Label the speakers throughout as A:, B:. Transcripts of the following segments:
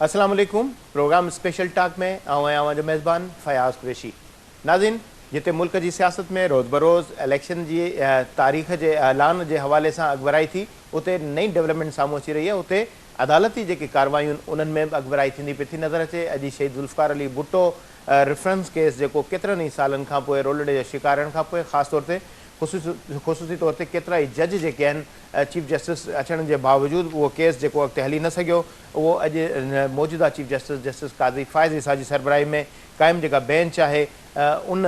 A: अस्सलाम वालेकुम। Programme special talk में आवां जो मेज़बान फयाज़ कुरैशी। नाज़रीन, जिते मुल्क की सियासत में रोज़ बरोज़ इलेक्शन की तारीख़ के ऐलान के हवाले से अगबराई थी, उते नई डेवलपमेंट सामू अची रही है। उते अदालती जो कार्रवाई उन्हनि में अगबराई थी पी नज़र अचे। अॼु शहीद ज़ुल्फ़िकार अली भुट्टो रेफरेंस केस जो केतरनि सालन खां पोइ रोलड़े जो शिकारनि खां पोइ ख़ासि तौर ते ख़ुसूसी तौर ते केतिरा ई जज जेके आहिनि चीफ जस्टिस अचण के बावजूद वो केस जो अॻिते हली न सघियो, वो अॼु मौजूदा चीफ जस्टिस काज़ी फ़ाइज़ ईसा जी सरबराही में क़ाइमु जेका बेंच है उन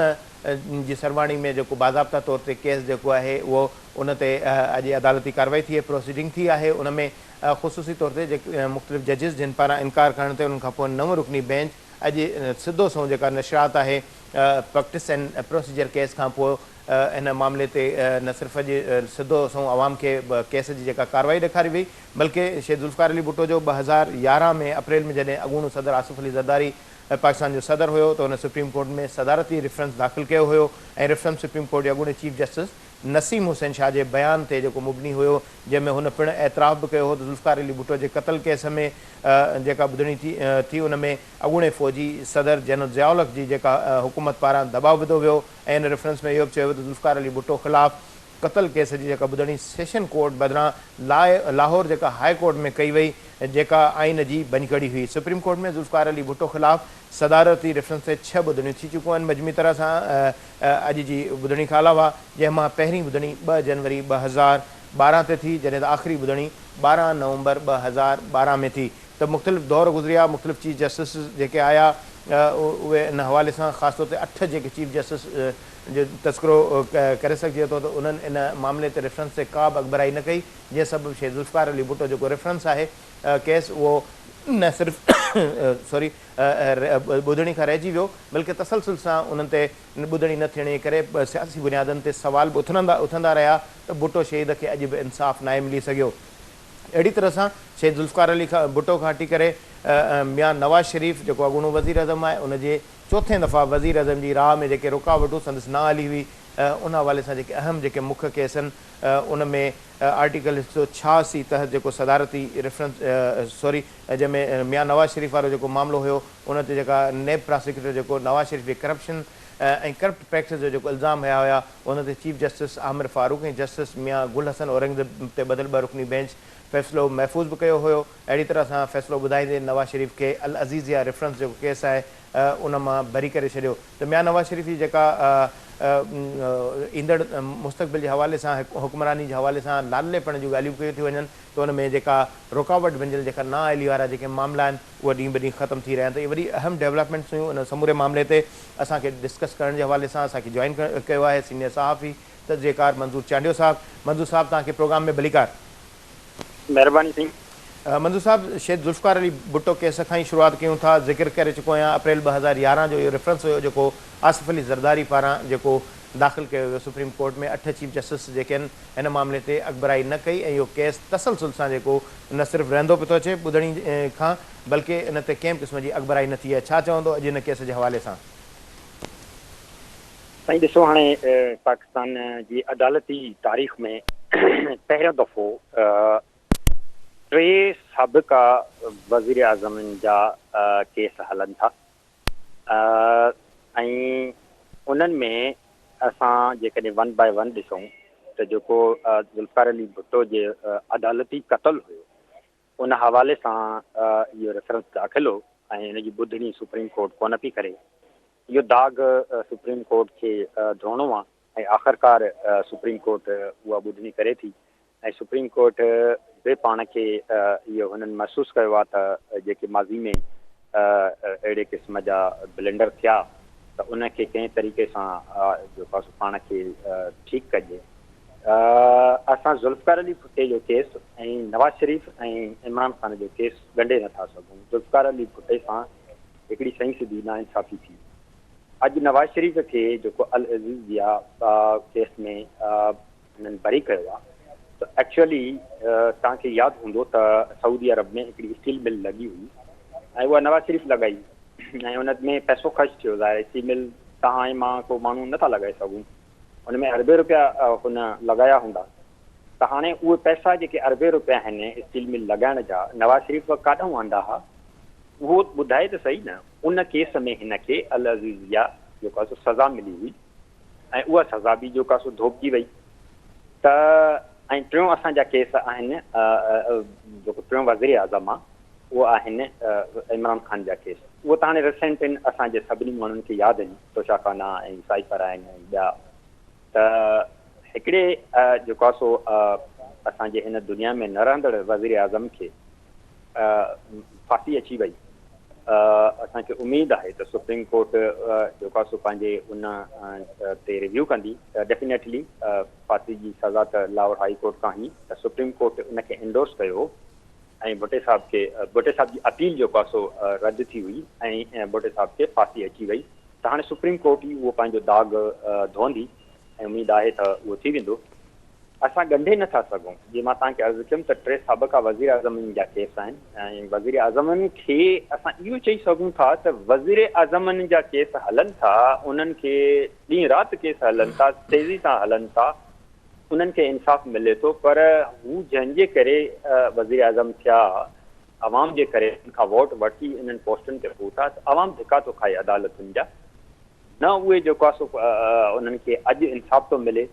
A: जी सरवाणी में जो बाज़ाब्ता तौर ते केस जो है वो उन ते अॼु अदालती कार्रवाई थी प्रोसीडिंग थी है। उन में ख़ुसूसी तौर ते मुख़्तलिफ़ जजिस जिन पारां इनकार करण ते उन खां पोइ 9 रुकनी बेंच अॼु सिधो सो जेका नशरात है प्रैक्टिस एंड प्रोसीजर केस खां पोइ इन मामले ते न सिर्फ़ अॼु सिधो सो आवाम के केस की जेका कार्रवाई ॾेखारी वई, बल्कि शहीद ज़ुल्फ़िकार अली भुट्टो जो 2011 में अप्रैल में जॾहिं अॻूणो सदर आसिफ अली ज़रदारी पाकिस्तान जो सदर हुयो तो उन सुप्रीम कोर्ट में सदारती रेफरेंस दाख़िल किया हुयो ऐं रेफरेंस सुप्रीम कोर्ट के अॻूणे चीफ जस्टिस नसीम हुसैन शाह के बयान ते जो मुबनी हुयो, जंहिंमें हुन पिण एतराफ़ भी कयो हो तो ज़ुल्फ़िकार अली भुट्टो के कत्ल केस में जेका ॿुधणी थी उन में अॻूणे फ़ौजी सदर जनरल ज़ियाउल जी जेका हुकूमत पारां दबाव विधो वियो ऐं इन रेफरेंस में इहो बि चयो वियो त ज़ुल्फ़िकार अली भुट्टो ख़िलाफ़ कत्ल केस की जेका ॿुधणी सेशन कोर्ट बदिरां लाहौर जेका हाई कोर्ट में कई वई, जेका आइन की बनकड़ी हुई। सुप्रीम कोर्ट में ज़ुल्फ़िकार अली भुट्टो ख़िलाफ़ सदारती रेफरेंस से 6 ॿुधणियूं थी चुकियूं आहिनि मजमी तरह सां अॼु जी ॿुधणी खां अलावा, जंहिंमां पहिरीं ॿुधणी 2 जनवरी 2012 ते थी, जॾहिं त आख़िरी ॿुधणी 12 नवंबर 2012 में थी। तो मुख़्तलिफ़ दौर गुज़रिया, मुख़्तलिफ़ चीफ जस्टिस जेके आया उहे इन हवाले से ख़ासि तौर ते 8 जेके चीफ जस्टिस जो तस्करो करे सघिजे थो, तो उन्हनि इन मामले ते रेफरेंस से का भी अगबराई न कई, जंहिं सबबु शहीद ज़ुल्फ़िकार अली भुट्टो जो रेफरेंस है केस वो न सिर्फ़ सॉरी ॿुधणी खां रहिजी वियो, बल्कि तसलसल सां उन्हनि ते ॿुधणी न थियण जे करे सियासी बुनियादनि ते सवाल भी उथंदा रहा तो भुट्टो शहीद के अॼु भी इंसाफ़ न मिली सघियो। अड़ी तरह से शहीद ज़ुल्फ़िकार अली भुट्टो खां हटी करे मियाँ नवाज़ शरीफ़ जो अॻूणो वज़ीर अज़म है उनके चौथे दफ़ा वज़ीर अज़म की राह में जो रुकावटूं संदसि ना हली हुई, उन हवाले से अहम जो मुख्य केस उन में आर्टिकल 186 तहत जो सदारती रेफरेंस सॉरी जैमें मियाँ नवाज़ शरीफ़ वालो जो मामलो हो उन ते नेब प्रोसिक्यूटर जो नवाज़ शरीफ़ के करप्शन करप्ट प्रैक्टिस जो इल्ज़ाम हया हुआ उन ते चीफ जस्टिस आमिर फारूक और जस्टिस मियाँ गुल हसन औरंगज़ेब ते बदल 2 रुकनी बेंच फ़ैसिलो महफूज़ भी किया हो। अड़ी तरह से फ़ैसिलो ॿुधाईंदे नवाज़ शरीफ़ के अल अज़ीज़िया रेफरेंस जो केस है उन मां बरी करे छॾियो। तो मियाँ नवाज़ शरीफ़ जी जेका ईंदड़ मुस्तक़बिल के हवाले से हुक्मरानी के हवाले से लाडलेपण जूं ॻाल्हियूं कयूं थी वञनि, तो उन में जेका रुकावट बंजल जेका ना हली वारा जेके मामला आहिनि उहे ॾींहुं ब ॾींहुं ख़त्म थी रहिया आहिनि। त इहे वॾी अहम डेवलपमेंट्स हुयूं उन समूरे मामले ते असांखे डिस्कस करण के हवाले से असांखे जॉइन कयो आहे सीनियर सहाफ़ी तजज़ियेकार मंज़ूर चांडियो साहब। मंज़ूर साहब तव्हांखे प्रोग्राम में भलीकार।
B: मेहरबानी थी।
A: मंजूर साहब, शहीद ज़ुल्फ़िकार अली भुट्टो केस खां ही शुरुआत कयूं था। ज़िक्र करे चुको आहियां अप्रैल 2011 जो इहो रेफरेंस हुयो जेको आसिफ अली ज़रदारी पारां जेको दाख़िल कयो वियो सुप्रीम कोर्ट में। 8 चीफ जस्टिस जेके आहिनि हिन मामले ते अगबराई न कई ऐं इहो केस तसलसल सां जेको न सिर्फ़ रहंदो पियो थो अचे ॿुधणी खां, बल्कि इन ते कंहिं क़िस्म जी अगबराई न थी आहे। छा चवंदो अॼु इन केस जे हवाले सां?
B: साईं ॾिसो, हाणे पाकिस्तान जी अदालती तारीख़ में पहिरियों दफ़ो 3 साबिक़ा वज़ीर आज़मनि जा केस हलन था ऐं उन्हनि में असां जेकॾहिं 1 बाय 1 ॾिसूं तो जेको ज़ुल्फ़िकार अली भुट्टो जे अदालती क़त्ल हुयो उन हवाले सां इहो रेफरेंस दाख़िल हो ऐं हिनजी ॿुधणी सुप्रीम कोर्ट कोन पई करे। इहो दाग सुप्रीम कोर्ट के धोणो आहे ऐं आख़िरकार सुप्रीम कोर्ट उहा ॿुधणी करे थी ऐं सुप्रीम कोर्ट बि पाण खे इहो हुननि महसूसु कयो आहे त जेके माज़ी में अहिड़े क़िस्म जा ब्लेंडर थिया त उनखे कंहिं तरीक़े सां जेको पाण खे ठीकु कजे। असां ज़ुल्फ़िकार अली भुट्टे जो केस ऐं नवाज़ शरीफ़ ऐं इमरान ख़ान जो केस ॻंढे नथा सघूं। ज़ुल्फ़िकार अली भुट्टे सां हिकिड़ी सही सिधी नाइंसाफ़ी थी। अॼु नवाज़ शरीफ़ के जेको अल अज़ीज़िया केस में हिननि बरी कयो आहे, तो एक्चुअली तव्हांखे यादि हूंदो त सऊदी अरब में हिकिड़ी स्टील मिल लॻी हुई ऐं उहा नवाज़ शरीफ़ लॻाई ऐं उन में पैसो ख़र्चु थियो। ज़ाहिर स्टील मिल तव्हां ऐं मां को माण्हू नथा लॻाए सघूं, उन में अरबे रुपया हुन लॻाया हूंदा। त हाणे उहे पैसा जेके अरबे रुपया आहिनि स्टील मिल लॻाइण जा नवाज़ शरीफ़ काॾां आंदा हुआ उहो ॿुधाए त सही न, उन केस में हिनखे अल अज़ीज़िया जेको आहे सज़ा मिली हुई ऐं उहा सज़ा बि जेको आहे धोपिजी वई। त ऐं टियों असांजा केस आहिनि, जेको टियों वज़ीर आज़म आहे उहो आहिनि इमरान ख़ान जा केस। उहो त हाणे रिसेंट आहिनि, असांजे सभिनी माण्हुनि खे यादि आहिनि, तोशाखाना ऐं साइफर आहिनि ऐं ॿिया। त हिकिड़े जेको आहे असांजे हिन दुनिया में न रहंदड़ वज़ीर आज़म खे फांसी अची वई। असांखे उमेदु आहे त सुप्रीम कोर्ट जेको आहे पंहिंजे उन ते रिव्यू कंदी। डेफिनेटली फांसी जी सज़ा त लाहौर हाई कोर्ट खां ई, त सुप्रीम कोर्ट उनखे इंडोर्स कयो ऐं भुट्टे साहब जी अपील जेको आहे रद्द थी हुई ऐं भुट्टे साहब खे फांसी अची वई। त हाणे सुप्रीम कोर्ट ई उहो पंहिंजो दाग़ धोंदी ऐं उमेदु आहे त उहो थी वेंदो। असां ॻंढे नथा सघूं। जीअं मां तव्हांखे अर्ज़ु कयुमि त 3 साबिक़ा वज़ीर आज़मनि जा केस आहिनि ऐं वज़ीर आज़मनि खे असां इहो चई सघूं था त वज़ीर आज़मनि जा केस हलनि था, उन्हनि खे ॾींहुं राति केस हलनि था, तेज़ी सां हलनि था, उन्हनि खे इंसाफ़ मिले थो। पर हू जंहिंजे करे वज़ीर आज़म थिया, आवाम जे करे उनखां वोट वठी इन्हनि पोस्टुनि ते पहुता, त आवाम धिका थो खाए अदालतुनि जा। न उहे जेको आहे उन्हनि खे अॼु इंसाफ़ थो मिले,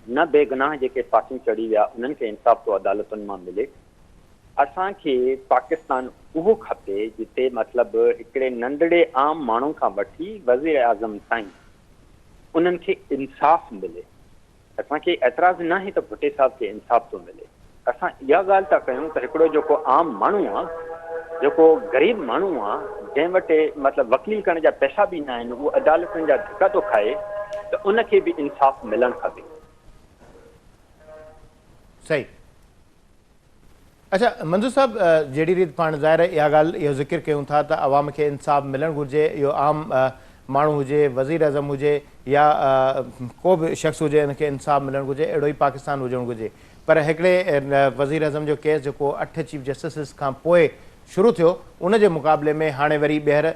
B: न बेगुनाह जेके फांसियूं चढ़ी विया उन्हनि खे इंसाफ़ थो अदालतुनि मां मिले। असांखे पाकिस्तान उहो खपे जिते मतिलबु हिकिड़े नंढड़े आम माण्हू खां वठी वज़ीर आज़म ताईं उन्हनि खे इंसाफ़ मिले। असांखे एतिराज़ु न आहे त भुट्टे साहब खे इंसाफ़ थो मिले। असां इहा ॻाल्हि था कयूं त हिकिड़ो जेको आम माण्हू आहे, जेको ग़रीब माण्हू आहे, जंहिं वटि मतिलबु वकील करण जा पैसा बि न आहिनि, उहो अदालतुनि जा धिका थो खाए, त उनखे बि इंसाफ़ मिलणु खपे।
A: सही। अच्छा मंजूर साहब, जहिड़ी रीति पाण ज़ाहिर इहा ॻाल्हि इहो ज़िक्र कयूं था त आवाम खे इंसाफ़ मिलणु घुरिजे, इहो आम माण्हू हुजे, वज़ीर आज़म हुजे या को बि शख़्स हुजे, हिनखे इंसाफ़ मिलणु घुरिजे, अहिड़ो ई पाकिस्तान हुजणु घुरिजे। पर हिकिड़े वज़ीर आज़म जो केस जेको 8 चीफ जस्टिसिस खां पोइ शुरू थियो, उन जे मुक़ाबले में हाणे वरी ॿीहर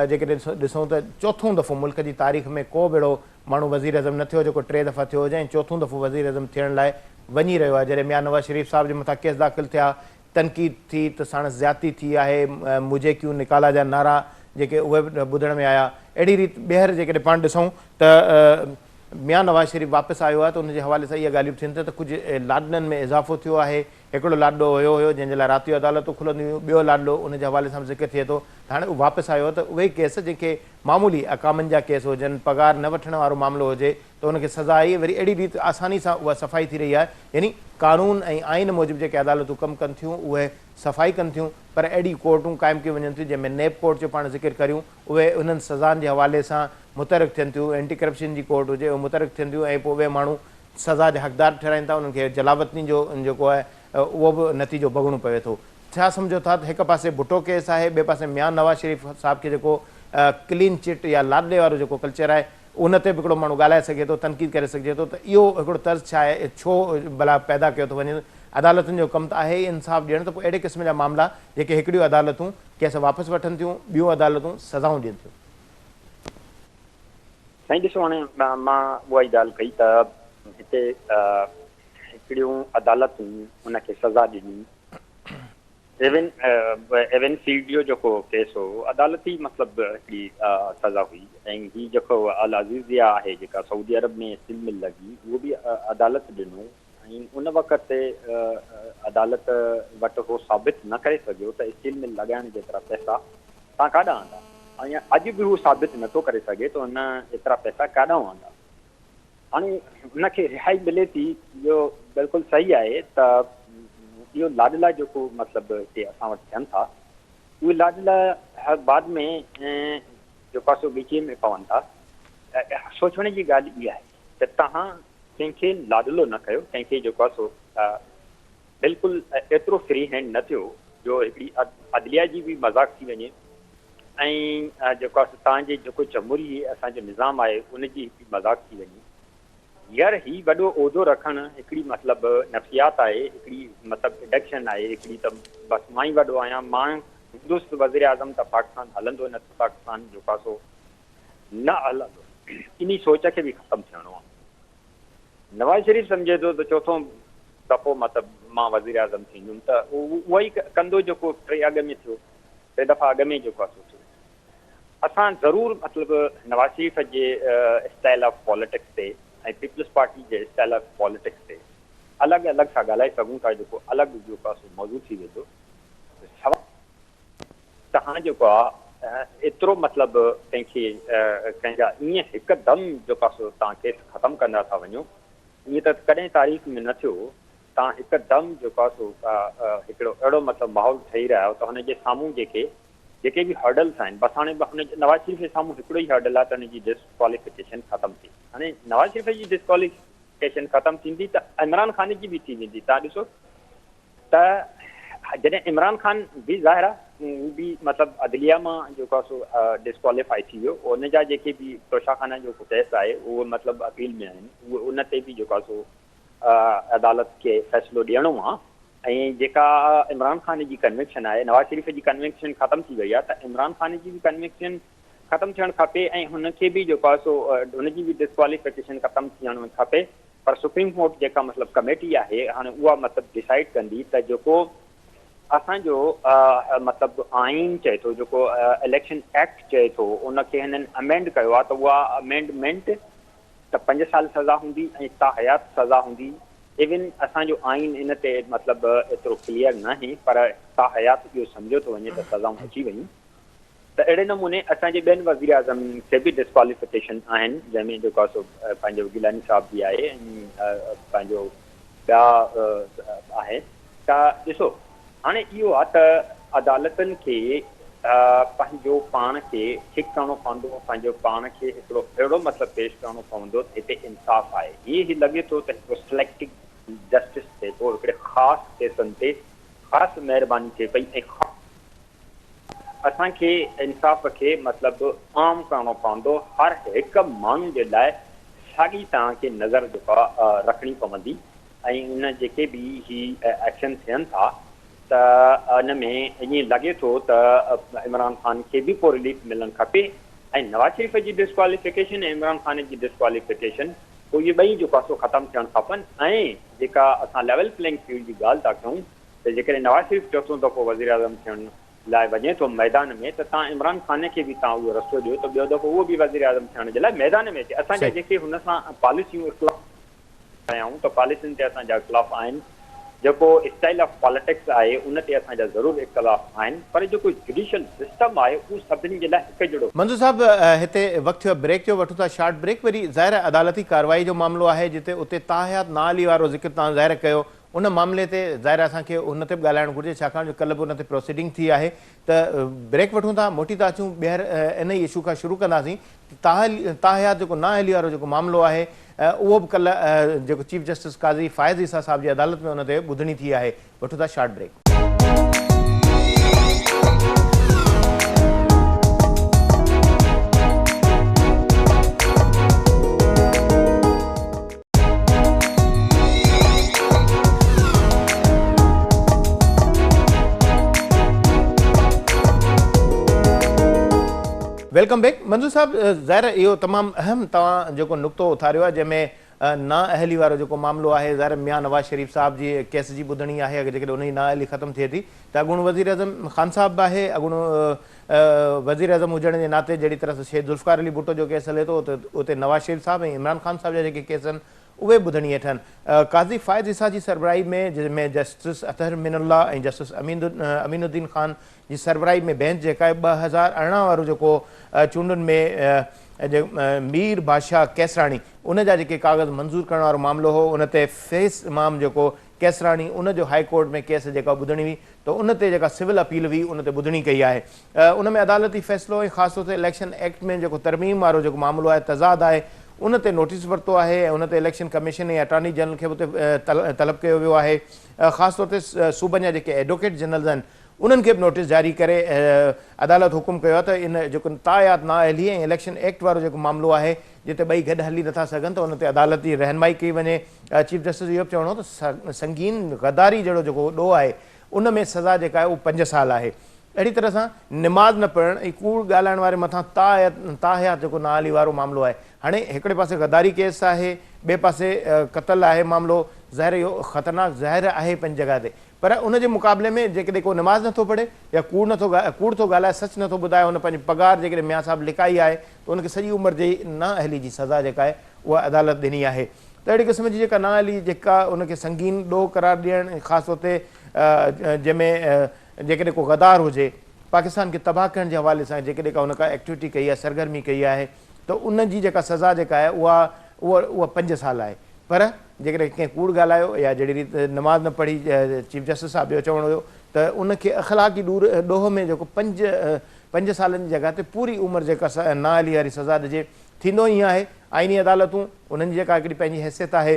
A: जेकॾहिं ॾिसूं त चोथों दफ़ो मुल्क जी तारीख़ में को बि अहिड़ो माण्हू वज़ीर आज़म न थियो जेको 3 दफ़ा थियो हुजे ऐं चोथों दफ़ो वज़ीर आज़म थियण लाइ वञी रहियो आहे। जॾहिं मियां नवाज़ शरीफ़ साहब जे मथां केस दाख़िल थिया, तनक़ीद थी त साणसि ज़्यादती थी आहे, मुझे क्यों निकाला जा नारा जेके उहे बि ॿुधण में आया। अहिड़ी रीति ॿीहर जेकॾहिं पाण ॾिसूं त मियां नवाज़ शरीफ़ वापसि आयो आहे, त उनजे हवाले सां इहा ॻाल्हियूं थियनि थियूं त कुझु लाॾनि में इज़ाफ़ो थियो आहे। हिकिड़ो लाॾो हुयो जंहिंजे लाइ राति जो अदालतूं खुलंदियूं हुयूं, ॿियो लाॾो उनजे हवाले सां ज़िक्र थिए थो। हाणे उहो वापसि आयो, त उहे केस जेके मामूली अकामनि जा केस हुजनि, पघार न वठण वारो मामिलो हुजे, त उनखे सज़ा आई। वरी अहिड़ी रीति आसानी सां उहा सफ़ाई थी रही आहे। यानी कानून ऐं आइन मूजिबि जेके अदालतूं कमु कनि थियूं उहे सफ़ाई कनि थियूं, पर अहिड़ी कोर्टूं क़ाइमु कयूं वञनि थियूं जंहिंमें नेब कोर्ट जो पाण ज़िक्र करियूं, उहे उन्हनि सज़ाउनि जे हवाले सां मुतरक़ थियनि थियूं। एंटी करप्शन जी कोर्ट हुजे, उहे मुतरक़ थियनि थियूं ऐं पोइ उहे माण्हू सज़ा जा हक़दार ठहिराइनि था, उन्हनि खे जलावतनी जो जेको आहे उहो बि नतीजो भोगणो पवे थो। छा सम्झो था त हिकु पासे भुट्टो केस आहे, ॿिए पासे मियां नवाज़ शरीफ़ साहिब खे जेको क्लीन चिट या लाॾे वारो जेको कल्चर आहे, उन ते बि हिकिड़ो माण्हू ॻाल्हाए सघे थो, तनक़ीद करे सघे थो। त इहो हिकिड़ो तर्ज़ु छा आहे, छो भला पैदा कयो थो वञे? अदालतुनि जो कमु त आहे ई इंसाफ़ ॾियणु, त पोइ अहिड़े क़िस्म जा मामला जेके हिकिड़ियूं अदालतूं केस वापसि वठनि थियूं, ॿियूं अदालतूं सज़ाऊं ॾियनि थियूं।
B: साईं ॾिसो, हाणे मां उहा ई ॻाल्हि कई त हिते हिकिड़ियूं अदालतूं उनखे सज़ा ॾिनी। एवन फील्ड जो जेको केस हो, अदालती मतिलबु हिकिड़ी सज़ा हुई। ऐं हीअ जेको अल अज़ीज़िया आहे जेका सऊदी अरब में स्टील मिल लॻी, उहो बि अदालत ॾिनो। ऐं उन वक़्तु अदालत वटि उहो साबित न करे सघियो त स्टील मिल लॻाइण जेतिरा पैसा तव्हां काॾां आंदा। ऐं अॼु बि उहो साबित नथो करे सघे त हुन एतिरा पैसा काॾां आंदा। हाणे हुनखे रिहाई मिले थी, इहो बिल्कुलु सही आहे। त इहो लाॾला जेको मतिलबु हिते असां वटि थियनि था, उहे लाॾला बाद में जेको आहे ॿिचे में पवनि था। सोचण जी ॻाल्हि इहा आहे त तव्हां कंहिंखे लाॾलो न कयो, कंहिंखे जेको आहे बिल्कुलु एतिरो फ्री हैंड न थियो जो हिकिड़ी अदलिया जी बि मज़ाक थी वञे ऐं जेको आहे तव्हांजे जेको जमहूरी असांजो निज़ाम आहे उनजी हिकिड़ी मज़ाक थी वञे। यार ही वॾो उहिदो रखणु हिकिड़ी मतिलबु नफ़सियात आहे, हिकिड़ी मतिलबु एडिक्शन आहे हिकिड़ी। त बसि मां ई वॾो आहियां, मां हिंदुस्त वज़ीर आज़म, त पाकिस्तान हलंदो न, त पाकिस्तान जेको आहे न हलंदो। इन सोच खे बि ख़तमु थियणो आहे। नवाज़ शरीफ़ सम्झे थो त चोथों दफ़ो मतिलबु मां वज़ीर आज़म थींदुमि, त उहो ई कंदो जेको 3 अॻ में थियो। टे दफ़ा अॻ में जेको आहे सोचियो असां ज़रूरु मतिलबु नवाज़ शरीफ़ जे स्टाइल ऑफ पॉलिटिक्स ते ऐं पीपल्स पार्टी जे स्टाइल ऑफ पॉलिटिक्स ते अलॻि अलॻि सां ॻाल्हाए सघूं था, जेको अलॻि जेको आहे सो मौजूदु थी वेंदो। तव्हां जेको आहे एतिरो मतिलबु कंहिंखे कंहिंजा ईअं हिकदमि जेको आहे सो तव्हां केस ख़तमु कंदा था वञो, ईअं त कॾहिं तारीख़ में न थियो। तव्हां हिकदमि जेको आहे सो हिकिड़ो अहिड़ो मतिलबु माहौल ठही रहिया आहियो त हुनजे साम्हूं जेके बि हर्डल्स आहिनि, बसि हाणे हुन नवाज़ शरीफ़ जे साम्हूं हिकिड़ो ई हर्डल आहे त हुनजी डिस्क्वालिफिकेशन ख़तमु थी। हाणे नवाज़ शरीफ़ जी डिस्क्वालिफिकेशन ख़तमु थींदी त इमरान ख़ान जी बि थी वेंदी। तव्हां ॾिसो त जॾहिं इमरान ख़ान बि ज़ाहिर आहे हू बि मतिलबु अदलिया मां जेको आहे सो डिस्क्वालीफाई थी वियो। उन जा जेके बि तोशाखाना जो केस आहे उहो मतिलबु अपील में आहिनि, उहे उन ते बि जेको आहे सो अदालत खे फ़ैसिलो ॾियणो आहे। ऐं जेका इमरान ख़ान जी कन्विक्शन आहे, नवाज़ शरीफ़ जी कन्विक्शन ख़तमु थी वई आहे त इमरान ख़ान जी बि कन्विक्शन ख़तमु थियणु खपे ऐं हुनखे बि जेको आहे सो हुनजी बि डिस्क्वालिफिकेशन ख़तमु थियणु खपे। पर सुप्रीम कोर्ट जेका मतिलबु कमेटी आहे हाणे उहा मतिलबु डिसाइड कंदी त जेको असांजो मतिलबु आइन चए थो, जेको इलेक्शन एक्ट चए थो, उनखे हिननि अमेंड कयो आहे त उहा अमेंडमेंट त 5 साल सज़ा हूंदी ऐं ताहयात सज़ा हूंदी। इवन असांजो आइन इन ते मतिलबु एतिरो क्लियर न आहे, पर ताहयात इहो सम्झो थो वञे त सज़ाऊं अची वयूं। त अहिड़े नमूने असांजे ॿियनि वज़ीर आज़म खे बि डिस्क्वालिफिकेशन आहिनि, जंहिंमें जेको आहे सो पंहिंजो गिलानी साहब बि आहे ऐं पंहिंजो ॿिया आहे। त ॾिसो हाणे इहो आहे त अदालतुनि खे पंहिंजो पाण खे ठीकु करिणो पवंदो, पंहिंजो पाण खे हिकिड़ो अहिड़ो मतिलबु पेश करिणो पवंदो त हिते इंसाफ़ आहे। हीअ लॻे थो त हिकिड़ो सिलेक्टिव जस्टिस थिए थो, हिकिड़े ख़ासि केसनि ते ख़ासि महिरबानी थिए पई ऐं असांखे इंसाफ़ खे मतिलबु आम करिणो पवंदो। हर हिकु माण्हू जे लाइ साॻी तव्हांखे नज़र जेको आहे रखणी पवंदी ऐं उन जेके बि ही एक्शन थियनि था त इन में ईअं लॻे थो त इमरान ख़ान खे बि को रिलीफ मिलणु खपे ऐं नवाज़ शरीफ़ जी डिस्क्वालिफिकेशन ऐं इमरान ख़ान जी डिस्क्वालिफिकेशन पोइ इहे ॿई जेको आहे सो ख़तमु थियणु खपनि। ऐं जेका असां लेवल प्लेइंग फील्ड जी ॻाल्हि था कयूं त जेकॾहिं नवाज़ शरीफ़ चोथों दफ़ो वज़ीर आज़म थियण लाइ वञे थो मैदान में, त तव्हां इमरान ख़ान खे बि तव्हां उहो रस्तो ॾियो त ॿियो दफ़ो उहो बि वज़ीर आज़म थियण जे लाइ मैदान में अचे। असांजा जेके हुन सां पॉलिसियूं इख़्तिलाफ़ कयूं त पॉलिसियुनि ते असांजा इख़्तिलाफ़ आहिनि, जेको स्टाइल ऑफ पॉलिटिक्स आहे उन ते असांजा ज़रूरु इख़्तिलाफ़ आहिनि, पर जेको जुडिशियल सिस्टम आहे उहो सभिनी जे लाइ हिकु जहिड़ो।
A: मंजूर साहब हिते वक़्तु थियो ब्रेक जो, वठूं था शॉर्ट ब्रेक। वरी ज़ाहिर अदालती कार्रवाई जो मामिलो आहे जिते उते ताहयात नाली वारो ज़िक्र तव्हां ज़ाहिर कयो, उन मामले ते ज़ाहिर असांखे उन ते बि ॻाल्हाइणु घुरिजे, छाकाणि जो कल्ह बि उन ते प्रोसीडिंग थी आहे। त ब्रेक वठूं था, मोटी था अचूं, ॿीहर इन ई इशू खां शुरू कंदासीं। ताहयात जेको नाअहली वारो जेको मामिलो आहे उहो बि कल्ह जेको चीफ जस्टिस काज़ी फ़ाइज़ ईसा साहब जी अदालत में उन ते ॿुधणी थी आहे। वठूं था शॉर्ट ब्रेक। Welcome back. मंजूर साहब ज़ाहिर इहो तमामु अहम तव्हां जेको नुक़्तो उथारियो आहे, जंहिंमें नाअहली वारो जेको मामिलो आहे, ज़ाहिर मियां नवाज़ शरीफ़ साहब जी केस जी ॿुधणी आहे। अगरि जेकॾहिं उन जी नाअहली ख़तमु थिए थी त अॻूणो वज़ीर आज़म ख़ान साहब बि आहे, अॻूणो वज़ीर आज़म हुजण जे नाते जहिड़ी तरह सां शेख ज़ुल्फ़िकार अली भुट्टो जो केस हले थो उते नवाज़ शरीफ़ साहब ऐं इमरान ख़ान साहब जा जेके केस आहिनि उहे ॿुधणी हेठि काज़ी फ़ाइज़ ईसा जी सरबराही में, जंहिंमें जस्टिस अतहर मिनल्ला ऐं जस्टिस अमीनुद्दीन ख़ान जी सरबराही में बेंच जेका आहे 2018 वारो जेको चूंडुनि में मीर बादशाह कैसराणी उन जा जेके कागज़ मंज़ूर करण वारो मामिलो हो, उन ते फैज़ इमाम जेको कैसराणी उन जो हाई कोर्ट में केस जेका ॿुधणी हुई त उन ते जेका सिविल अपील हुई उन ते ॿुधणी कई आहे। उन में अदालती फ़ैसिलो ऐं ख़ासि तौर ते इलेक्शन एक्ट में जेको तरमीम वारो जेको मामिलो आहे, तज़ाद आहे, उन ते नोटिस वरितो आहे ऐं उन ते इलेक्शन कमीशन ऐं अटॉर्नी जनरल खे बि उते तलब कयो वियो आहे। ख़ासि तौर ते सूबनि जा जेके एडवोकेट जनरल्स आहिनि उन्हनि खे बि नोटिस जारी करे अदालत हुकुम कयो आहे त इन जेको ताहयात नाअहली ऐं इलेक्शन एक्ट वारो जेको मामिलो आहे जिते ॿई गॾु हली नथा सघनि त उन ते अदालत जी रहनुमाई कई वञे। चीफ जस्टिस इहो बि चवणो त संगीन गद्दारी जहिड़ो जेको ॾोह आहे उन में सज़ा जेका आहे उहा 5 साल आहे। अहिड़ी तरह सां निमाज़ न पढ़णु ऐं कूड़ ॻाल्हाइण वारे मथां ताहयात जेको नाअहली वारो मामिलो आहे। हाणे हिकिड़े पासे गद्दारी केस आहे, ॿिए पासे क़तल आहे मामिलो। ज़ाहिर इहो ख़तरनाक ज़ाहिर आहे पंहिंजी जॻह ते, पर उन जे मुक़ाबले में जेकॾहिं को नमाज़ नथो पढ़े या कूड़ थो ॻाल्हाए, सच नथो ॿुधाए, हुन पंहिंजी पघार जेकॾहिं मियां साहिबु लिकाई आहे त उनखे सॼी उमिरि जी नाअहली जी सज़ा जेका आहे उहा अदालत ॾिनी आहे। त अहिड़ी क़िस्म जी जेका नाअहली जेका उनखे संगीन ॾोह करार ॾियणु, ख़ासि तौर ते जंहिंमें जेकॾहिं को गदार हुजे, पाकिस्तान खे तबाह करण जे हवाले सां जेकॾहिं का उन का एक्टिविटी कई आहे, सरगर्मी कई आहे, त उन जी जेका सज़ा जेका आहे उहा 5 साल आहे। पर जेकॾहिं कंहिं कूड़ ॻाल्हायो या जहिड़ी रीति नमाज़ न पढ़ी, चीफ जस्टिस साहिब जो चवणु हुयो त उनखे अख़लाक़ी ॾोह में जेको 5 सालनि जी जॻह ते पूरी उमिरि जेका नाअहली वारी सज़ा ॾिजे। थींदो ईअं आहे, आइनी अदालतूं उन्हनि जी जेका हिकिड़ी पंहिंजी हैसियत आहे।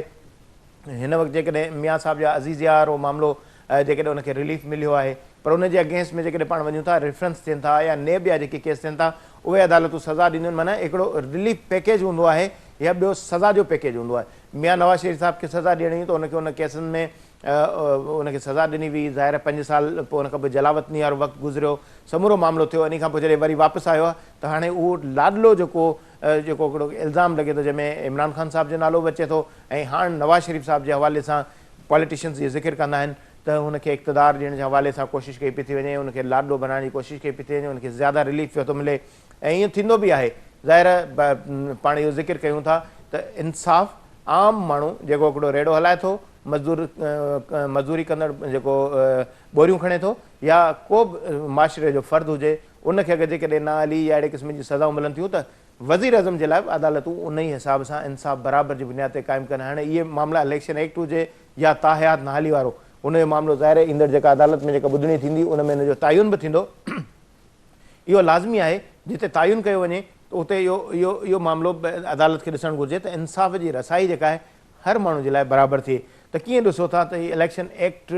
A: हिन वक़्तु जेकॾहिं मियां साहिब जा अज़ीज़ यार उहो मामिलो जेकॾहिं उनखे रिलीफ मिलियो आहे, पर उनजे अगेंस्ट में जेकॾहिं पाण वञूं था, रेफरेंस थियनि था या नेब या जेके केस थियनि था, उहे अदालतूं सज़ा ॾींदियूं आहिनि। माना हिकिड़ो रिलीफ पैकेज हूंदो आहे या ॿियो सज़ा जो पैकेज हूंदो आहे। मियां नवाज़ शरीफ़ साहिब खे सज़ा ॾियणी हुई त उनखे उन केसनि में उनखे सज़ा ॾिनी हुई, ज़ाहिर 5 साल, पोइ उन खां पोइ जलावतनी वारो वक़्तु गुज़रियो, समूरो मामिलो थियो। इन खां पोइ जॾहिं वरी वापसि आयो आहे त हाणे उहो लाडलो जेको हिकिड़ो इल्ज़ाम लॻे थो, जंहिंमें इमरान ख़ान साहिब जो नालो बि अचे थो, ऐं हाणे नवाज़ शरीफ़ साहिब जे हवाले सां पॉलिटिशियंस जी ज़िक्र कंदा आहिनि त हुनखे इक़्तिदार ॾियण जे हवाले सां कोशिशि कई पई थी वञे, उनखे लाडलो बनाइण जी कोशिशि कई पई थी वञे, उनखे ज़्यादा रिलीफ पियो थो मिले। ऐं ईअं थींदो बि आहे। ज़ाहिर पाण इहो ज़िक्र कयूं था त इंसाफ़ आम माण्हू जेको हिकिड़ो रेड़ो हलाए थो, मज़दूरी कंदड़ जेको ॿोरियूं खणे थो, या को बि माशरे जो फ़र्दु हुजे, उनखे अगरि जेकॾहिं नाअहली या अहिड़े क़िस्म जी सज़ाऊं मिलनि थियूं त वज़ीर अज़म जे लाइ बि अदालतूं उन ई हिसाब सां इंसाफ़ बराबरि जी बुनियाद ते क़ाइमु कनि। हाणे इहे मामला इलेक्शन एक्ट हुजे या ताहयात नाअहली वारो, उनजो मामिलो ज़ाहिर ईंदड़ जेका अदालत में जेका ॿुधणी थींदी उन में हिन जो तयन बि थींदो। इहो लाज़मी आहे जिते तयन कयो वञे त उते इहो मामिलो अदालत खे ॾिसणु घुरिजे त इंसाफ़ जी रसाई जेका आहे हर माण्हू जे लाइ बराबरि थिए। त कीअं ॾिसो था त हीउ इलेक्शन एक्ट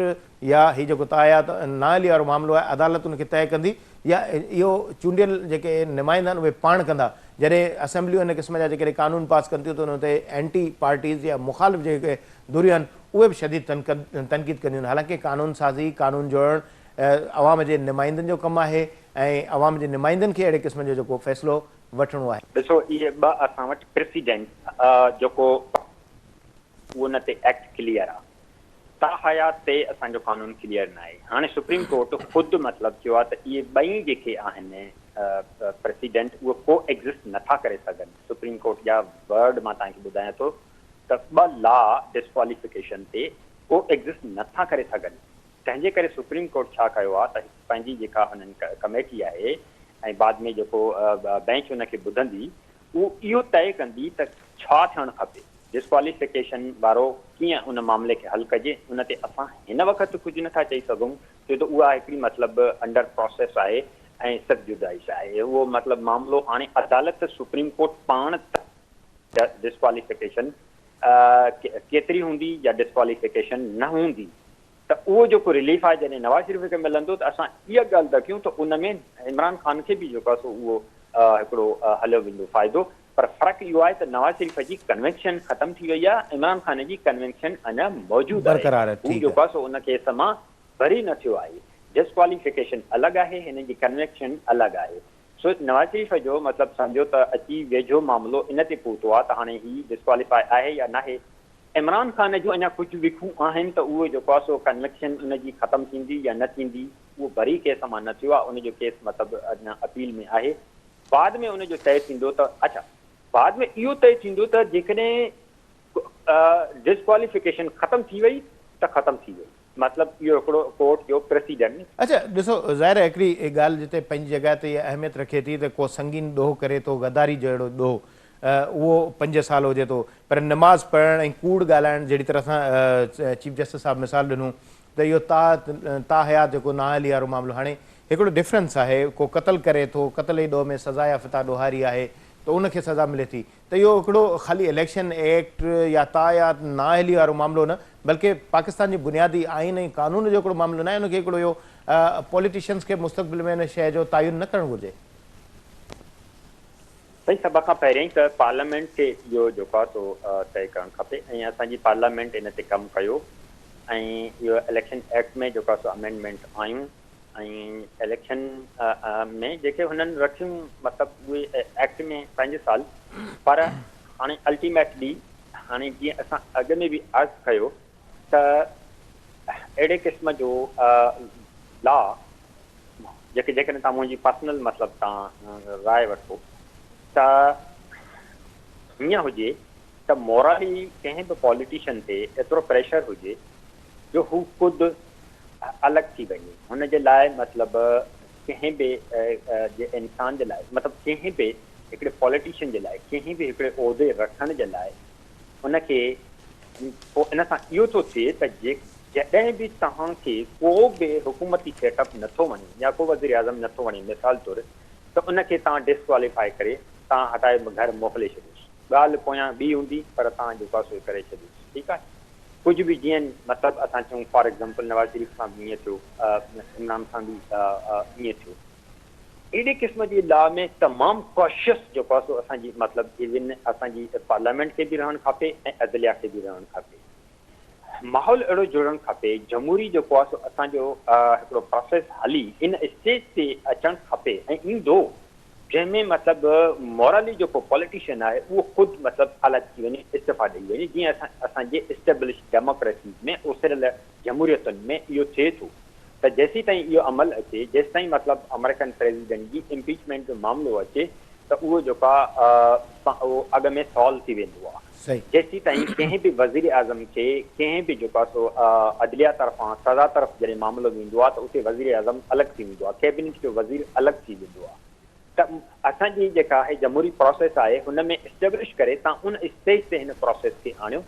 A: या हीउ जेको ताहयात नाअहली वारो मामिलो आहे, अदालत उनखे तइ कंदी या इहो चूंडियल जेके नुमाइंदा आहिनि उहे पाण कंदा? जॾहिं असेंबलियूं हिन क़िस्म जा जेकॾहिं कानून पास कनि थियूं त उन ते एंटी पार्टीज़ या मुख़ालिफ़ जेके धुरियूं आहिनि उहे बि शदीद तनक़ीद कंदियूं आहिनि। हालांकि कानून साज़ी, कानून जोड़णु अवाम जे नुमाइंदनि जो कमु आहे ऐं अवाम जे नुमाइंदनि खे अहिड़े क़िस्म जो जेको फ़ैसिलो वठिणो आहे।
B: ॾिसो, इहे ॿ असां वटि प्रेसिडेंट जेको उहो न ते एक्ट क्लियर आहे, ताहयात ते असांजो कानून क्लियर न आहे। हाणे सुप्रीम कोर्ट ख़ुदि मतिलबु चयो आहे त इहे ॿई जेके आहिनि प्रेसिडेंट उहे को एग्ज़िस्ट नथा करे सघनि। सुप्रीम कोर्ट जा वर्ड मां तव्हांखे ॿुधायां थो त 2 लॉ डिस्क्वालिफिकेशन ते को एग्ज़िस्ट नथा करे सघनि। तंहिंजे करे सुप्रीम कोर्ट छा कयो आहे त पंहिंजी जेका हुननि कमेटी आहे ऐं बाद में जेको बेंच हुनखे ॿुधंदी, उहो इहो तइ कंदी त छा थियणु खपे, डिस्क्वालिफिकेशन वारो कीअं उन मामले खे हल कजे। उन ते असां हिन वक़्तु कुझु नथा चई सघूं छो त उहा हिकिड़ी मतिलबु अंडर प्रोसेस आहे ऐं सबजुडाइज़ आहे। उहो मतिलबु मामिलो हाणे अदालत सुप्रीम कोर्ट पाण डिस्क्वालिफिकेशन केतिरी हूंदी या डिस्क्वालिफिकेशन न हूंदी, त उहो जेको रिलीफ आहे जॾहिं नवाज़ शरीफ़ खे मिलंदो त असां इहा ॻाल्हि था कयूं त उन में इमरान ख़ान खे बि जेको आहे सो उहो हिकिड़ो हलियो वेंदो फ़ाइदो। पर फ़र्क़ु इहो आहे त नवाज़ शरीफ़ जी कन्वेंशन ख़तमु थी वई आहे, इमरान ख़ान जी कन्वेंशन अञा मौजूदु आहे, हू जेको आहे सो उन केस मां भरी न थियो आहे। डिस्क्वालिफिकेशन अलॻि आहे, हिन जी कन्वेंशन अलॻि आहे। सो नवाज़ शरीफ़ जो मतिलबु सम्झो त अची वेझो मामिलो इन ते पहुतो आहे त हाणे ही डिस्क्वालीफाई आहे या न आहे। इमरान ख़ान जो अञा कुझु विखूं आहिनि त उहो जेको आहे सो कन्वेंशन उनजी ख़तमु थींदी या न थींदी, उहो भरी केस मां न थियो आहे। उनजो केस मतिलबु अञा अपील में आहे। बाद में उनजो तइ थींदो त अच्छा, बाद में इहो तइ थींदो त जेकॾहिं डिस्क्वालिफिकेशन ख़तमु थी वई त ख़तमु थी वई, मतिलबु इहो हिकिड़ो कोर्ट जो प्रेसिडेंट।
A: अच्छा ॾिसो, ज़ाहिर हिकिड़ी ॻाल्हि जिते पंहिंजी जॻह ते इहा अहमियत रखे थी त को संगीन ॾोह करे थो, गद्दारी जहिड़ो ॾोह उहो 5 साल हुजे थो, पर नमाज़ पढ़णु ऐं कूड़ ॻाल्हाइणु जहिड़ी तरह सां चीफ जस्टिस साहिबु मिसाल ॾिनो त इहो ताहयात जेको नाअहली वारो मामिलो, हाणे हिकिड़ो डिफरेंस आहे, को क़तल करे थो, क़तल जी ॾोह में सज़ा याफ़्ता ॾोहारी आहे त उनखे सज़ा मिले थी, त इहो हिकिड़ो ख़ाली इलेक्शन एक्ट या ताहयात नाअहली वारो मामिलो न, बल्कि पाकिस्तान जी बुनियादी आइन ऐं कानून जो हिकिड़ो मामिलो न आहे। उनखे हिकिड़ो इहो पॉलिटिशियंस खे मुस्तक़बिल में हिन शइ जो तयन न करणु घुरिजे।
B: भई सभ खां पहिरियों त पार्लियामेंट खे इहो जेको आहे सो तइ करणु खपे ऐं असांजी पार्लियामेंट इन ते कमु कयो ऐं इहो इलेक्शन एक्ट में जेको आहे सो अमेंडमेंट आयूं ऐं इलेक्शन में जेके हुननि रखियूं मतिलबु उहे एक्ट में 5 साल, पर हाणे अल्टीमेटली हाणे जीअं असां अॻु में बि अर्ज़ु कयो त अहिड़े क़िस्म जो लॉ जेकॾहिं तव्हां मुंहिंजी पर्सनल मतिलबु तव्हां राय वठो त हीअं हुजे त मोरली कंहिं बि पॉलिटिशियन ते एतिरो प्रेशर हुजे जो हू ख़ुदि अलॻि थी वञे हुन जे लाइ मतिलबु कंहिं बि इंसान जे लाइ मतिलबु कंहिं बि हिकिड़े पॉलिटिशियन जे लाइ कंहिं बि हिकिड़े उहिदे रखण जे लाइ उनखे पोइ इन सां इहो थो थिए त जॾहिं बि तव्हांखे को बि हुकूमती सेटअप नथो वणे या को वज़ीर आज़म नथो वणे मिसाल तौरु त उनखे तव्हां डिस्क्वालीफाई करे तव्हां हटाए घर मोकिले छॾियोसि ॻाल्हि पोयां ॿी हूंदी पर तव्हां जेको आहे सो करे छॾियोसि ठीकु आहे कुझु बि जीअं मतिलबु असां चऊं फॉर एग्ज़ाम्पल नवाज़ शरीफ़ सां बि ईअं थियो इमरान सां बि ईअं थियो अहिड़े क़िस्म जी लॉ में तमामु कॉशियस जेको आहे सो असांजी मतिलबु इवन असांजी पार्लियामेंट खे बि रहणु खपे ऐं अदलिया खे बि रहणु खपे माहौल अहिड़ो जुड़णु खपे जमहूरी जेको आहे सो असांजो हिकिड़ो प्रोसेस हली इन स्टेज ते अचणु खपे ऐं ईंदो जंहिंमें मतिलबु मॉरली जेको पॉलिटिशियन आहे उहो ख़ुदि मतिलबु अलॻि थी वञे इस्तीफ़ा ॾेई वञे जीअं असांजे इस्टेब्लिश डेमोक्रेसीज़ में उसिरियल जमहूरियतुनि में इहो थिए थो त जेसीं ताईं इहो अमल अचे जेसि ताईं मतिलबु अमेरिकन प्रेसिडेंट जी इम्पीचमेंट जो मामिलो अचे त उहो जेको आहे उहो अॻ में सॉल्व थी वेंदो आहे जेसीं ताईं कंहिं बि वज़ीर आज़म खे कंहिं बि जेको आहे सो अदलिया तरफ़ां सज़ा तरफ़ जॾहिं मामिलो वेंदो आहे त उते वज़ीर आज़म अलॻि थी वेंदो आहे कैबिनेट जो वज़ीर अलॻि थी वेंदो आहे त असांजी जेका आहे जमहूरी प्रोसेस आहे हुन में इस्टेब्लिश करे तव्हां उन स्टेज ते हिन प्रोसेस खे आणियो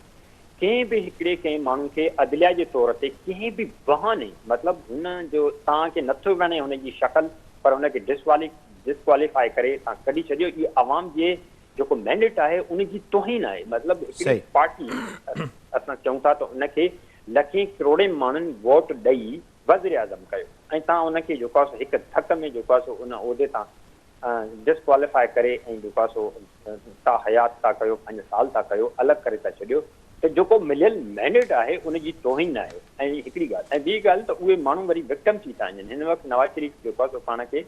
B: कंहिं बि हिकिड़े कंहिं माण्हू खे अदलिया जे तौर ते कंहिं बि बहाने मतिलबु हुन जो तव्हांखे नथो वणे हुनजी शकल पर हुनखे डिस्क्वालीफाई करे तव्हां कढी छॾियो इहो आवाम जे जेको मैंडेट आहे उनजी तोहीन आहे मतिलबु हिकिड़ी पार्टी असां चऊं था त उनखे लखें करोड़े माण्हुनि वोट ॾेई वज़ीर आज़म कयो ऐं तव्हां उनखे जेको आहे सो हिकु थक में जेको आहे सो उन उहिदे तां डिस्क्वालीफाई करे ऐं जेको आहे सो तव्हां हयात था कयो 5 साल था कयो अलॻि करे था छॾियो त जेको मिलियल मैंडेट आहे उनजी तोहीन आहे ऐं हिकिड़ी ॻाल्हि ऐं ॿी ॻाल्हि त उहे माण्हू वरी विक्टम थी था वञनि हिन वक़्तु नवाज़ शरीफ़ जेको आहे सो पाण खे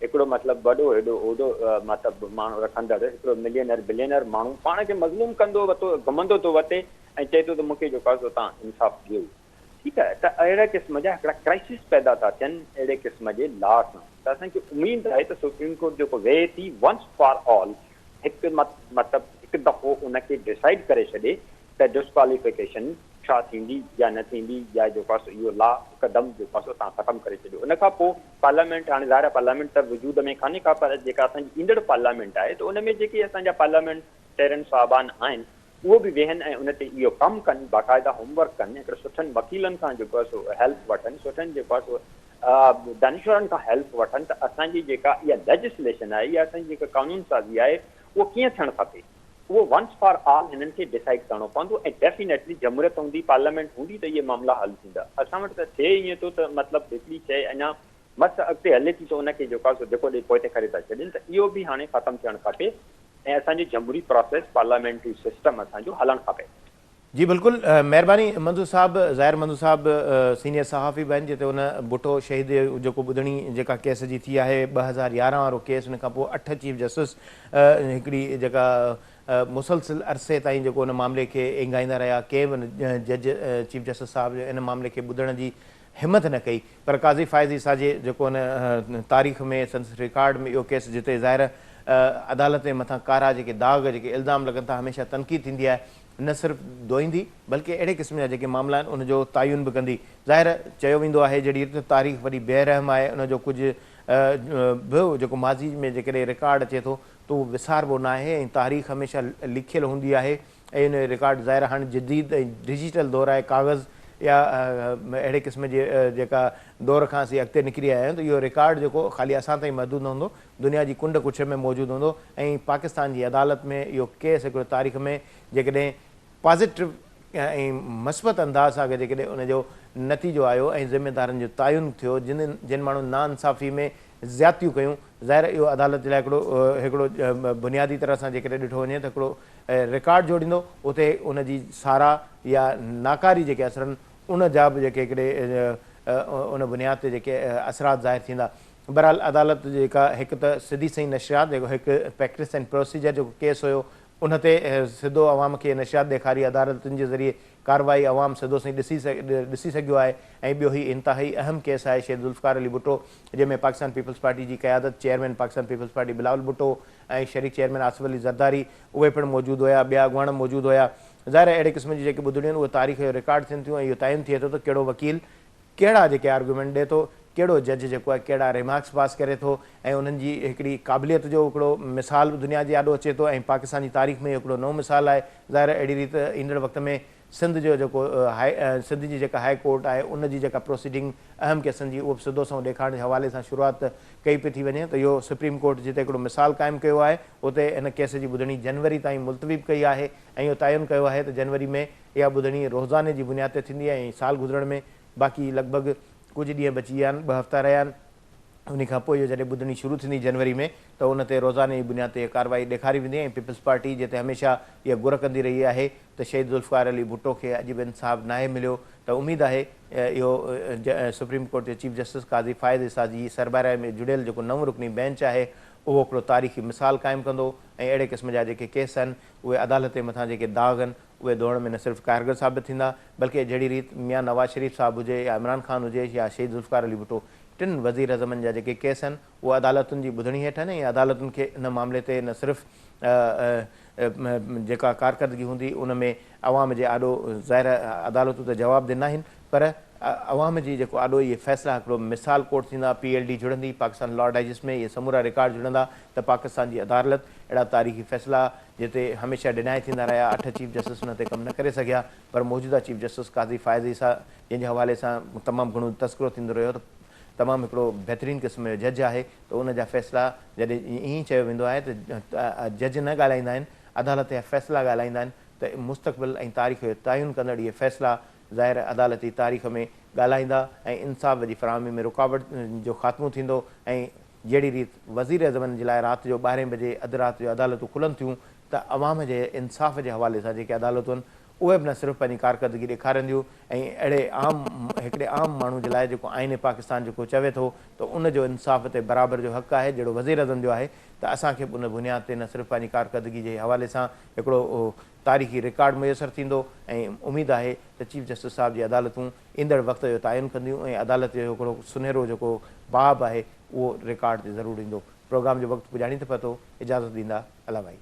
B: हिकिड़ो मतिलबु वॾो हेॾो उहिदो मतिलबु माण्हू रखंदड़ हिकिड़ो मिलियनर बिलियनर माण्हू पाण खे मज़लूम कंदो वरितो घुमंदो थो वठे ऐं चए थो त मूंखे जेको आहे सो तव्हां इंसाफ़ ॾियो ठीकु आहे त अहिड़े क़िस्म जा हिकिड़ा क्राइसिस पैदा था थियनि अहिड़े क़िस्म जे लॉ सां त असांखे उमेदु आहे त सुप्रीम कोर्ट जेको वेहे थी वंस फॉर ऑल हिकु मतिलबु हिकु दफ़ो उनखे डिसाइड करे छॾे त डिस्क्वालीफिकेशन छा थींदी या न थींदी या जेको आहे सो इहो लॉ हिकदमि जेको आहे सो तव्हां ख़तमु करे छॾियो उन खां पोइ पार्लियामेंट हाणे ज़ाहिर पार्लियामेंट त वजूद में कान्हे का पर जेका असांजी ईंदड़ पार्लियामेंट आहे त उन में जेके असांजा पार्लियामेंटेरियन साहबान आहिनि उहो बि वेहनि ऐं उन ते इहो कमु कनि बाक़ाइदा होमवर्क कनि हिकिड़े सुठनि वकीलनि खां जेको आहे सो हेल्प वठनि सुठनि जेको आहे सो दानिशवरनि खां हेल्प वठनि त असांजी जेका इहा लेजिस्लेशन आहे इहा असांजी जेका कानून साज़ी आहे उहो कीअं थियणु खपे उहो वंस फॉर ऑल हिननि खे डिसाइड करिणो पवंदो ऐं डेफिनेटली जमहूरियत हूंदी पार्लियामेंट हूंदी त इहे मामला हल थींदा असां वटि त थिए ईअं थो त मतिलबु हिकिड़ी शइ अञा मस्तु अॻिते हले थी त उनखे जेको आहे सो जेको ॾे पोइ करे था छॾनि त इहो बि हाणे ख़तमु थियणु खपे ऐं असांजी जमहूरी प्रोसेस पार्लियामेंट्री सिस्टम असांजो हलणु खपे
A: जी बिल्कुलु महिरबानी मंजूर साहब ज़ाहिर मंजूर साहब सीनियर सहाफ़ी बि आहिनि जिते हुन भुट्टो शहीद जेको ॿुधणी जेका केस जी थी आहे 2011 वारो केस उन खां पोइ 8 चीफ जस्टिस हिकिड़ी जेका मुसलसिल अरसे ताईं जेको हुन मामले खे एंगाईंदा रहिया कंहिं बि जज चीफ जस्टिस साहिब इन मामले खे ॿुधण जी हिमत न कई पर काज़ी फ़ाइज़ी साजे जेको हुन तारीख़ में संस रिकॉर्ड में इहो केस जिते ज़ाहिर अदालत जे मथां कारा जेके दाग़ जेके इल्ज़ाम लॻनि था हमेशह तनक़ीद थींदी आहे न सिर्फ़ु दोईंदी बल्कि अहिड़े क़िस्म जा जेके मामला आहिनि उनजो तायुन बि कंदी ज़ाहिर चयो वेंदो आहे जहिड़ी तारीख़ वरी बेरहम आहे उनजो कुझु बि जेको माज़ी में जेकॾहिं रिकॉर्ड अचे थो त उहो विसारबो न आहे ऐं तारीख़ हमेशह लिखियल हूंदी आहे ऐं उन रिकॉर्ड ज़ाहिर हाणे जदीद ऐं डिजिटल दौरु आहे काग़ज़ या अहिड़े क़िस्म जे जेका दौर खां असीं अॻिते निकिरी आया आहियूं त इहो रिकॉर्ड जेको ख़ाली असां ताईं महदूदु न हूंदो दुनिया जी कुंड कुछ में मौजूदु हूंदो ऐं पाकिस्तान जी अदालत में इहो केस हिकिड़ो तारीख़ में जेकॾहिं पॉज़िटिव ऐं मस्बत अंदाज़ सां जेकॾहिं उनजो नतीजो आयो ऐं ज़िमेदारनि जो तयन थियो जिन माण्हुनि नाइंसाफ़ी में ज़्यादतियूं कयूं ज़ाहिर इहो अदालत जे लाइ हिकिड़ो बुनियादी तरह सां जेकॾहिं ॾिठो वञे त हिकिड़ो रिकॉर्ड जोड़ींदो उते उनजी सारा या नाकारी जेके असरनि उन जा बि जेके हिकिड़े उन बुनियाद ते जेके असरात ज़ाहिर थींदा बहरहाल अदालत जेका हिकु त सिधी सही नशरियात जेको हिकु प्रैक्टिस एंड प्रोसीजर जेको केस हुयो उन ते सिधो अवाम खे नशियात ॾेखारी अदालतुनि जे ज़रिए कार्रवाई अवाम सिधो सही ॾिसी सघियो आहे। ऐं ॿियो ही इंतिहाई अहम केस आहे शहीद ज़ुल्फ़िकार अली भुट्टो, जंहिंमें पाकिस्तान पीपल्स पार्टी जी क़यादत चेयरमैन पाकिस्तान पीपल्स पार्टी बिलावल भुट्टो ऐं शरीक चेयरमैन आसिफ अली ज़रदारी उहे पिणु मौजूदु हुया, ॿिया अॻुवाण मौजूदु हुया। ज़ाहिर अहिड़े क़िस्म जी जेके ॿुधणियूं आहिनि उहे तारीख़ जो रिकॉर्ड थियनि थियूं ऐं इहो तइनु थिए थो त कहिड़ो वकील कहिड़ा जेके आर्गूमेंट ॾिए थो, कहिड़ो जज जेको आहे कहिड़ा रिमार्क्स पास करे थो ऐं उन्हनि जी हिकिड़ी क़ाबिलियत जो हिकिड़ो मिसाल दुनिया जे आॾो अचे थो ऐं पाकिस्तान जी तारीख़ में हिकिड़ो नओं मिसाल आहे। ज़ाहिर अहिड़ी रीति ईंदड़ वक़्त में सिंध जो जेको सिंध जी जेका हाई कोर्ट आहे उन जी जेका प्रोसीडिंग अहम केसनि जी उहो बि सिधो संओं ॾेखारण जे हवाले सां शुरूआति कई पई थी वञे त इहो सुप्रीम कोर्ट जिते हिकिड़ो मिसाल क़ाइमु कयो आहे उते इन केस जी ॿुधणी जनवरी ताईं मुलतवी कई आहे ऐं इहो तइनु कयो आहे त जनवरी में इहा ॿुधणी रोज़ाने जी बुनियाद ते थींदी ऐं साल गुज़रण में बाक़ी लॻभॻि कुझु ॾींहं बची विया आहिनि, 2 हफ़्ता रहिया आहिनि। उन खां पोइ इहो जॾहिं ॿुधणी शुरू थींदी जनवरी में त उन ते रोज़ाने जी बुनियाद ते कार्रवाई ॾेखारी वेंदी ऐं पीपल्स पार्टी जिते हमेशह इहा घुर कंदी रही आहे त शहीद ज़ुल्फ़िकार अली भुट्टो खे अॼु बि इंसाफ़ नाहे मिलियो, त उमेदु आहे इहो सुप्रीम कोर्ट जे चीफ जस्टिस काज़ी फ़ाइज़ इसा जी सरबराह में जुड़ियल जेको नव रुकनी बेंच आहे उहो हिकिड़ो तारीख़ी मिसाल क़ाइमु कंदो ऐं अहिड़े क़िस्म जा जेके केस आहिनि उहे अदालत जे मथां जेके दाग़ आहिनि उहे दौड़ में न सिर्फ़ु कारगर साबित थींदा बल्कि जहिड़ी रीति मियां नवाज़ शरीफ़ साहिबु हुजे या इमरान ख़ान हुजे या शहीद ज़ुल्फ़िकार अली भुट्टो 3 वज़ीर अज़मनि जा जेके केस आहिनि उहे अदालतुनि जी ॿुधणी हेठि आहिनि ऐं अदालतुनि खे इन मामले ते न सिर्फ़ु जेका कारकर्दगी हूंदी उन में अवाम जे आॾो ज़ाहिर अदालतूं त जवाबु ॾिना आहिनि पर अवाम जी जेको आॾो इहे फ़ैसिला हिकिड़ो मिसाल कोर्ट थींदा, PLD जुड़ंदी, पाकिस्तान लॉ डाइजेस्ट में इहे समूरा रिकॉर्ड जुड़ंदा त पाकिस्तान जी अदालत अहिड़ा तारीख़ी फ़ैसिला जिते हमेशह डिनाए थींदा रहिया, 8 चीफ जस्टिस उन ते कमु न करे सघिया पर मौजूदा चीफ जस्टिस काज़ी फ़ाइज़ इसा जंहिंजे हवाले सां तमामु घणो तस्करो थींदो रहियो त तमामु हिकिड़ो बहितरीनु क़िस्म जो जज आहे त उन जा फ़ैसिला जॾहिं ईअं चयो वेंदो आहे त जज न ॻाल्हाईंदा आहिनि, अदालत जा फ़ैसिला ॻाल्हाईंदा आहिनि त मुस्तक़बिल ऐं तारीख़ जो तयन कंदड़ इहे फ़ैसिला ज़ाहिर अदालती तारीख़ में ॻाल्हाईंदा ऐं इंसाफ़ जी फ़राहमी में रुकावट जो ख़ात्मो थींदो ऐं जहिड़ी रीति वज़ीर अज़मनि जे लाइ राति जो 12 बजे अधु राति जो अदालतूं खुलनि थियूं त अवाम जे इंसाफ़ जे हवाले सां जेके अदालतूं आहिनि उहे बि न सिर्फ़ु पंहिंजी कारकर्दगी ॾेखारंदियूं ऐं अहिड़े हिकिड़े आम माण्हू जे लाइ जेको आइन पाकिस्तान जेको चवे थो त उनजो इंसाफ़ ते बराबरि जो हक़ु आहे जहिड़ो वज़ीर अज़म जो आहे त असांखे बि उन बुनियाद ते न सिर्फ़ु पंहिंजी कारकर्दगी जे हवाले सां हिकिड़ो तारीख़ी रिकॉर्ड मुयसरु थींदो ऐं उमेदु आहे त चीफ जस्टिस साहिब जी अदालतूं ईंदड़ वक़्त जो तइनु कंदियूं ऐं अदालत जो हिकिड़ो सुनहरो जेको बाब आहे उहो रिकॉर्ड ते ज़रूरु ईंदो। प्रोग्राम जो वक़्तु पुॼाणी त पतो, इजाज़त ॾींदा अला भाई।